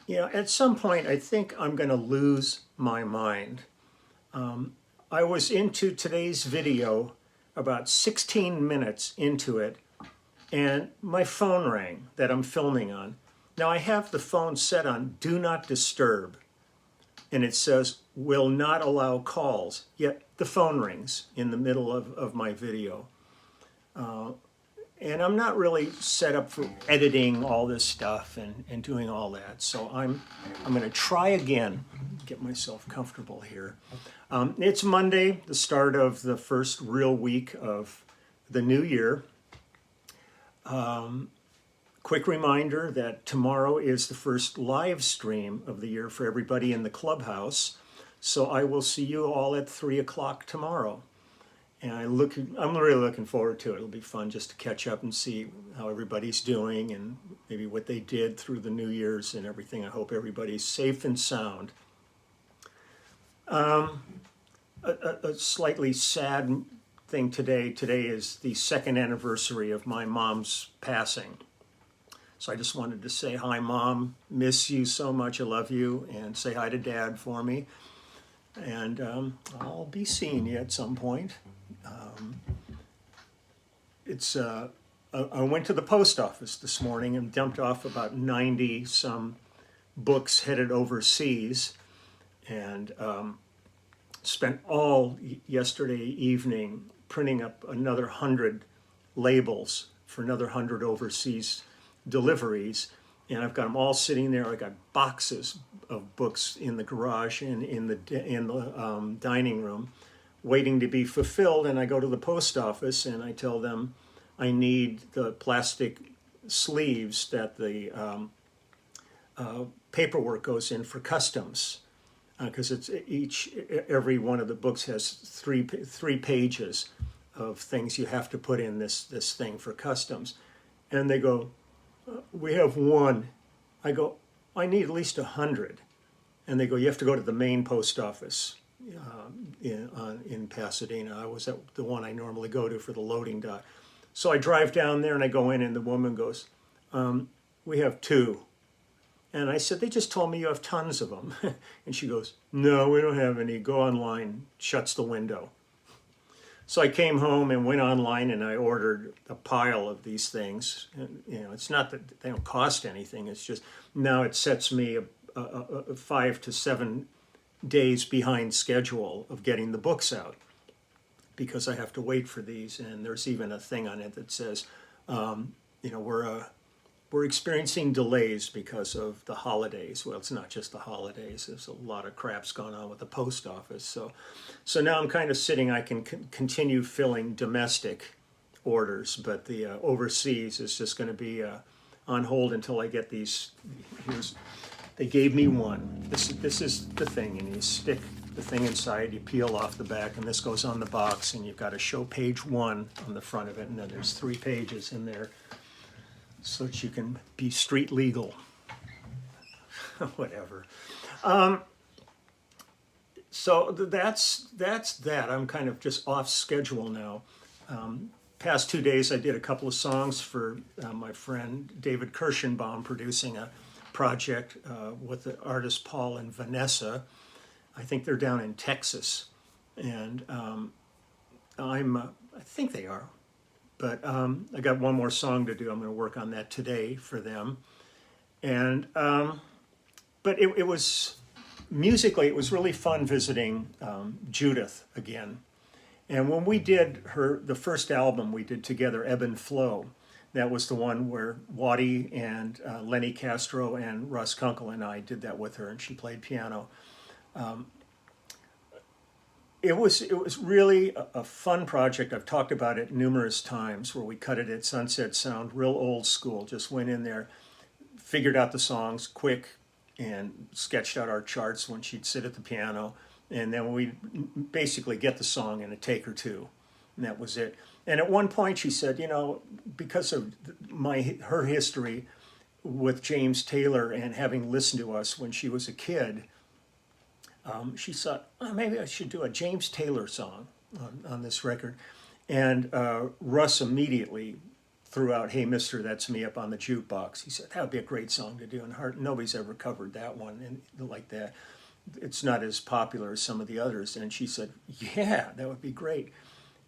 At some point, I think I'm going to lose my mind. I was into today's video about 16 minutes into it, and my phone rang that I'm filming on. Now, I have the phone set on Do Not Disturb, and it says, will not allow calls, yet the phone rings in the middle of my video. And I'm not really set up for editing all this stuff and doing all that. So I'm going to try again, get myself comfortable here. It's Monday, the start of the first real week of the new year. Quick reminder that tomorrow is the first live stream of the year for everybody in the clubhouse. So I will see you all at 3 o'clock tomorrow. And I'm really looking forward to it. It'll be fun just to catch up and see how everybody's doing and maybe what they did through the New Year's and everything. I hope everybody's safe and sound. A slightly sad thing today. Today is the second anniversary of my mom's passing. So I just wanted to say hi, Mom. Miss you so much. I love you. And say hi to Dad for me. And I'll be seeing you at some point. I went to the post office this morning and dumped off about 90 some books headed overseas, and spent all yesterday evening printing up another 100 labels for another 100 overseas deliveries. And I've got them all sitting there. I got boxes of books in the garage and in the dining room, waiting to be fulfilled. And I go to the post office and I tell them I need the plastic sleeves that the paperwork goes in for customs, because every one of the books has three pages of things you have to put in this thing for customs. And they go, we have one. I go, I need at least 100. And they go, you have to go to the main post office in Pasadena. I was at the one I normally go to for the loading dock. So I drive down there and I go in and the woman goes, we have 2. And I said, they just told me you have tons of them. And she goes, no, we don't have any. Go online, shuts the window. So I came home and went online and I ordered a pile of these things. And, it's not that they don't cost anything. It's just now it sets me a 5 to 7 days behind schedule of getting the books out, because I have to wait for these. And there's even a thing on it that says, we're experiencing delays because of the holidays. Well, it's not just the holidays. There's a lot of crap's going on with the post office. So now I'm kind of sitting. I can continue filling domestic orders, but the overseas is just going to be on hold until I get these. They gave me one. This is the thing, and you stick the thing inside, you peel off the back, and this goes on the box, and you've got to show page 1 on the front of it, and then there's 3 pages in there, so that you can be street legal. Whatever. So that's that. I'm kind of just off schedule now. Past 2 days I did a couple of songs for my friend David Kirschenbaum, producing a project with the artists Paul and Vanessa. I think they're down in Texas, and I think they are. But I got one more song to do. I'm going to work on that today for them. And but it was musically, it was really fun visiting Judith again. And when we did the first album we did together, Ebb and Flow, that was the one where Waddy and Lenny Castro and Russ Kunkel and I did that with her, and she played piano. It was really a fun project. I've talked about it numerous times, where we cut it at Sunset Sound, real old school. Just went in there, figured out the songs quick, and sketched out our charts when she'd sit at the piano. And then we'd basically get the song in a take or two, and that was it. And at one point she said, because of her history with James Taylor and having listened to us when she was a kid, she thought, maybe I should do a James Taylor song on this record. And Russ immediately threw out, "Hey, Mister, That's Me" up on the jukebox. He said, that would be a great song to do. And nobody's ever covered that one and like that. It's not as popular as some of the others. And she said, yeah, that would be great.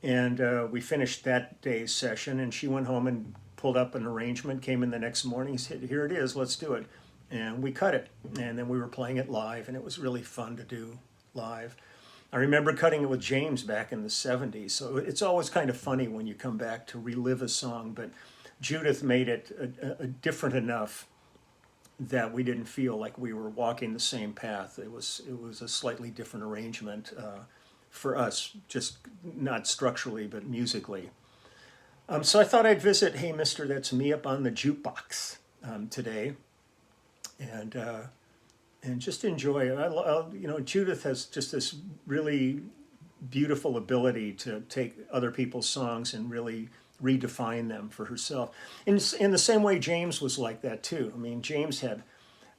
And we finished that day's session, and she went home and pulled up an arrangement, came in the next morning, said, here it is, let's do it. And we cut it. And then we were playing it live, and it was really fun to do live. I remember cutting it with James back in the 70s. So it's always kind of funny when you come back to relive a song, but Judith made it different enough that we didn't feel like we were walking the same path. It was a slightly different arrangement for us, just not structurally, but musically. So I thought I'd visit Hey Mister, That's Me up on the jukebox today, and just enjoy it. Judith has just this really beautiful ability to take other people's songs and really redefine them for herself. In the same way James was like that too. I mean, James had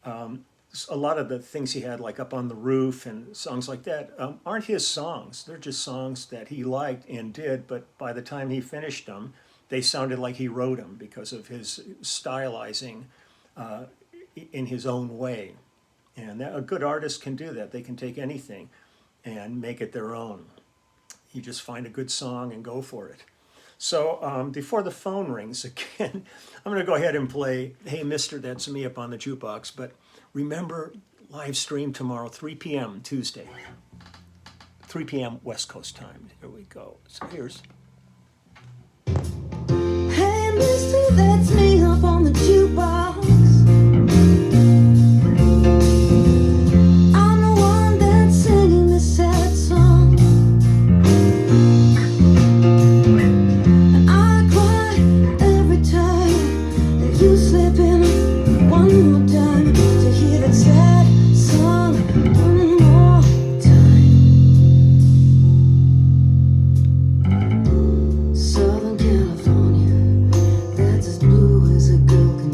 a lot of the things he had, like Up on the Roof and songs like that, aren't his songs. They're just songs that he liked and did, but by the time he finished them, they sounded like he wrote them because of his stylizing in his own way. And a good artist can do that. They can take anything and make it their own. You just find a good song and go for it. So before the phone rings again, I'm going to go ahead and play Hey Mister, That's Me up on the jukebox. But remember, live stream tomorrow, 3 p.m. Tuesday. 3 p.m. West Coast time. Here we go. So here's... Hey Mister, that's me up on the jukebox. I'm the one that's singing this sad song, and I cry every time that you slip in one more time to hear that sad song one more time. Southern California, that's as blue as a girl can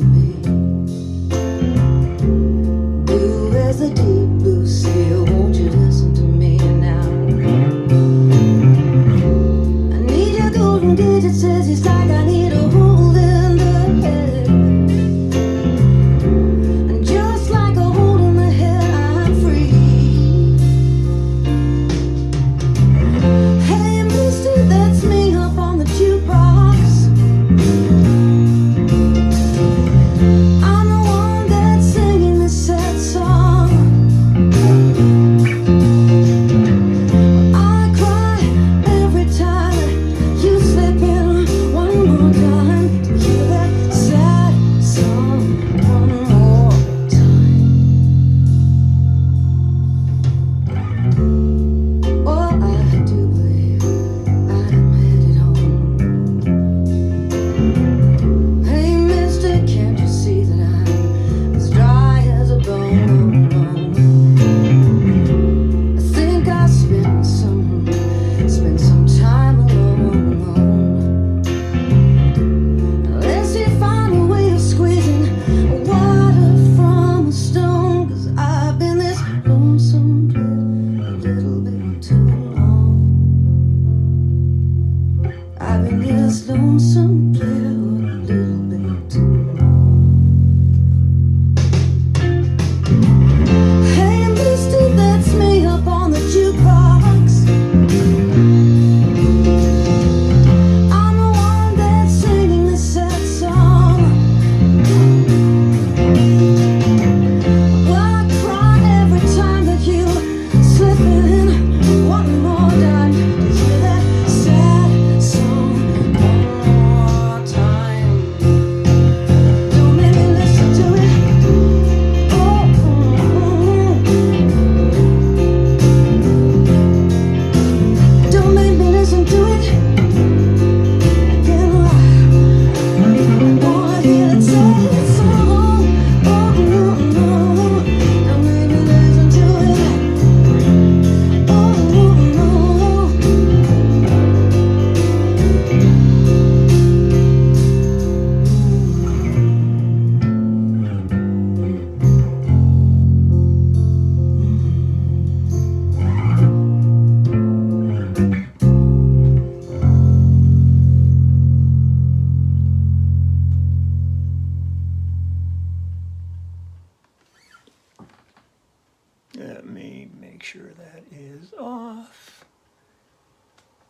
make sure that is off.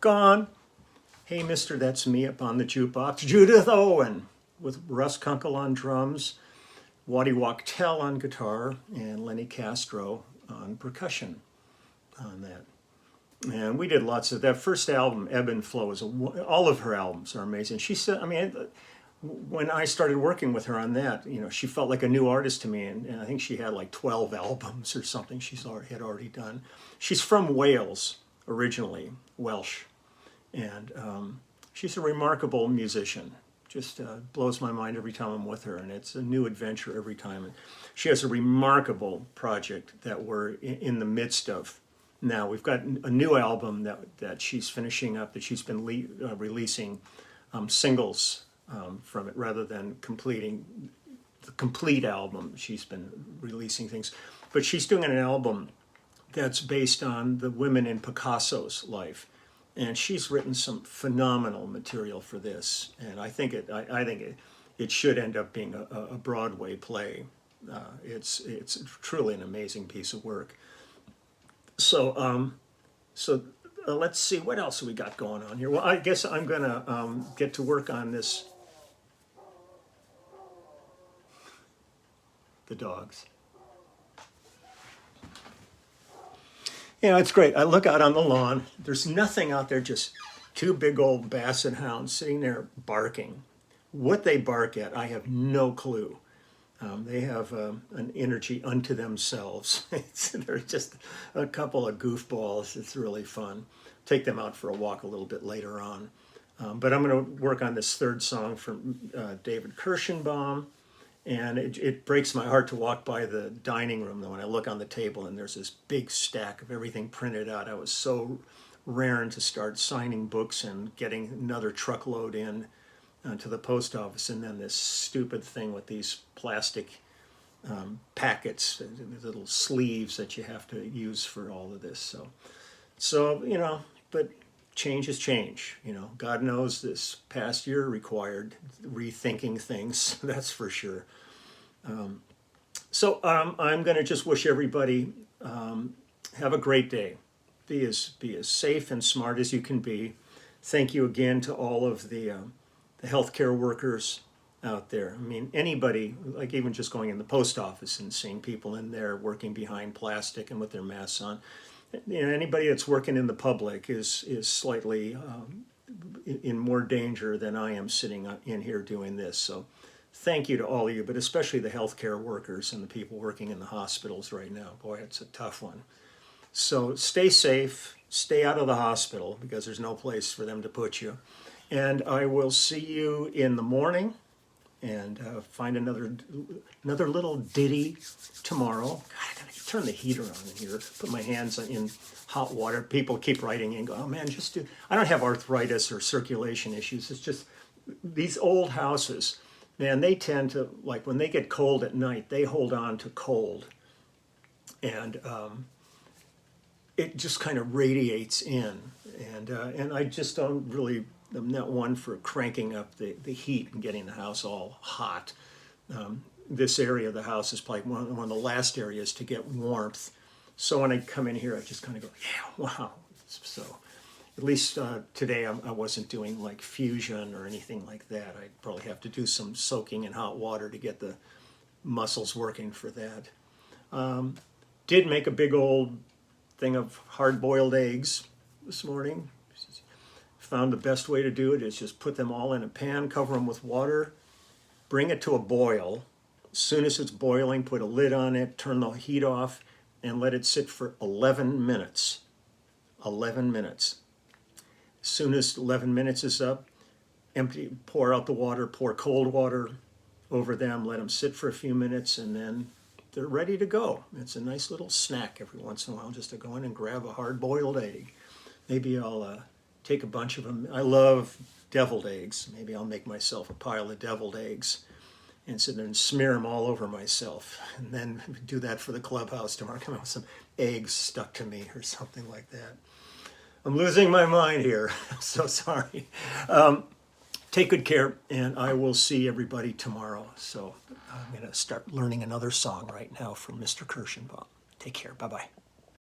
Gone. Hey, mister, that's me up on the jukebox. Judith Owen with Russ Kunkel on drums, Waddy Wachtel on guitar, and Lenny Castro on percussion on that. And we did lots of that. First album, Ebb and Flow, all of her albums are amazing. She said, I mean, when I started working with her on that, you know, she felt like a new artist to me, and I think she had like 12 albums or something had already done. She's from Wales originally, Welsh, and she's a remarkable musician. Just blows my mind every time I'm with her, and it's a new adventure every time. And she has a remarkable project that we're in the midst of now. We've got a new album that she's finishing up, that she's been releasing singles from it rather than completing the complete album. She's been releasing things, but she's doing an album that's based on the women in Picasso's life, and she's written some phenomenal material for this. And I think it should end up being a Broadway play. It's truly an amazing piece of work. So let's see what else we got going on here. Well, I guess I'm gonna get to work on this. The dogs. You know, it's great. I look out on the lawn. There's nothing out there, just two big old basset hounds sitting there barking. What they bark at, I have no clue. They have an energy unto themselves. They're just a couple of goofballs. It's really fun. Take them out for a walk a little bit later on. But I'm going to work on this third song from David Kirschenbaum. And it breaks my heart to walk by the dining room, though, when I look on the table and there's this big stack of everything printed out. I was so raring to start signing books and getting another truckload in to the post office, and then this stupid thing with these plastic packets, little sleeves that you have to use for all of this. So you know, but change is change. You know, God knows this past year required rethinking things. That's for sure. So I'm going to just wish everybody have a great day. Be as safe and smart as you can be. Thank you again to all of the healthcare workers out there. I mean, anybody, like even just going in the post office and seeing people in there working behind plastic and with their masks on. You know, anybody that's working in the public is slightly in more danger than I am sitting in here doing this. So thank you to all of you, but especially the healthcare workers and the people working in the hospitals right now. Boy, it's a tough one. So stay safe, stay out of the hospital, because there's no place for them to put you. And I will see you in the morning, and find another little ditty tomorrow. God, I gotta turn the heater on in here, put my hands in hot water. People keep writing in, go, oh man, just do. I don't have arthritis or circulation issues. It's just these old houses, man, they tend to, like when they get cold at night, they hold on to cold. And it just kind of radiates in. And I just don't really, I'm not one for cranking up the heat and getting the house all hot. This area of the house is probably one of the last areas to get warmth. So when I come in here, I just kind of go, yeah, wow. So at least today I wasn't doing like fusion or anything like that. I'd probably have to do some soaking in hot water to get the muscles working for that. Did make a big old thing of hard-boiled eggs this morning. Found the best way to do it is just put them all in a pan, cover them with water, bring it to a boil. As soon as it's boiling, put a lid on it, turn the heat off, and let it sit for 11 minutes. 11 minutes. As soon as 11 minutes is up, empty, pour out the water, pour cold water over them, let them sit for a few minutes, and then they're ready to go. It's a nice little snack every once in a while, just to go in and grab a hard-boiled egg. Maybe I'll take a bunch of them. I love deviled eggs. Maybe I'll make myself a pile of deviled eggs and sit there and smear them all over myself. And then do that for the clubhouse tomorrow. Come out with some eggs stuck to me or something like that. I'm losing my mind here. I'm so sorry. Take good care, and I will see everybody tomorrow. So I'm going to start learning another song right now from Mr. Kirschenbaum. Take care. Bye-bye.